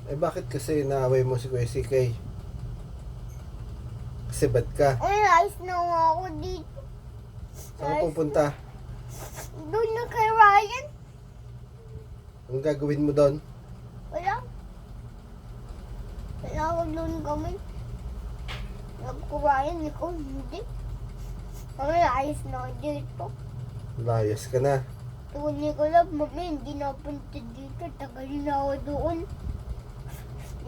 Eh bakit kasi naaway mo si Kuya CK? Kasi bad ka? Ay, ayos na nga ako dito. Saan ka pupunta? Doon na kay Ryan. Anong gagawin mo doon? Wala. Wala ako doon kami. Nagkurayan, ikaw hindi. Ay, ayos na ako dito. Layas ka na. Tunay ko lang, mami, hindi na punta dito. Tagal na ako doon.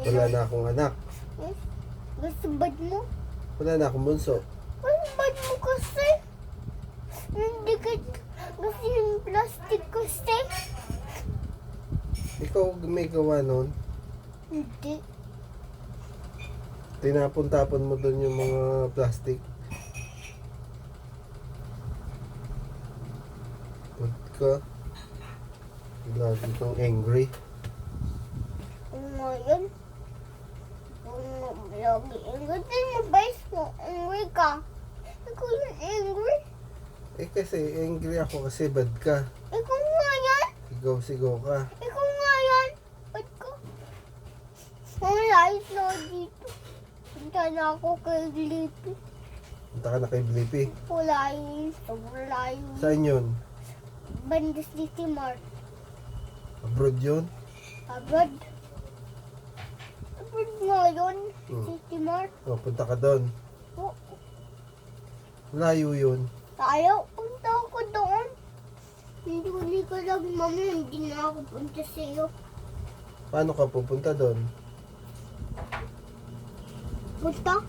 Wala na akong anak. Yes. Gusto bad mo? Wala na akong bunso. Ano bad mo kasi? Hindi ka kasi yung plastic kasi. Ikaw may gawa nun. Hindi. Tinapon-tapon mo doon yung mga plastic. Bad ka. Lagi kang angry. Ano nga yun? Lagi angry. Din mo guys mo. Angry ka. Ikaw yung angry. Eh kasi angry ako kasi bad ka. Ikaw nga yan. Sigaw-sigaw ka. Ikaw nga yan. Ba't ka? Ang layas na ako dito. Punta na ako kay Lippy. Punta ka na kay Blippi. Wala yun. Wala yun. Saan yun? Banda City Mart. Abroad yun? Abroad. Abroad nga yun. City Mart. O, punta ka doon. Oh, Layo yun. tayo. Punta ako doon. Hindi ko lang, mami. Hindi na ako punta sa'yo. Paano ka pupunta doon? Punta?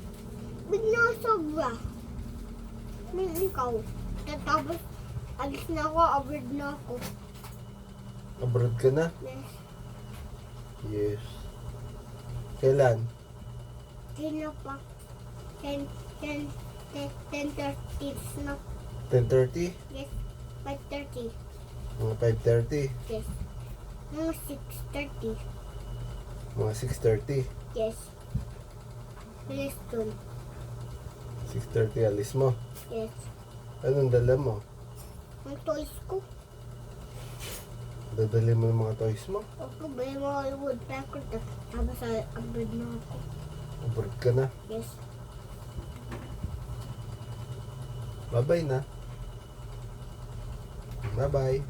Bigla sobra. May ikaw. Tapos, alis na ako. Abroad na ako. Abroad ka na? Yes. Yes. Kailan? Kaya pa. 10:30 na. 10:30? Yes. 5:30. Mga 5:30? Yes. Mga 6:30. Mga 6:30? Yes. Yes, doon. 6:30 alis mo? Yes. Anong dala mo? Ang toys ko. Dadali mo yung mga toys mo? Ako ba yung mga woodpecker? Tapos sa abroad na ako. Abroad ka na? Yes. Bye-bye na. Bye-bye.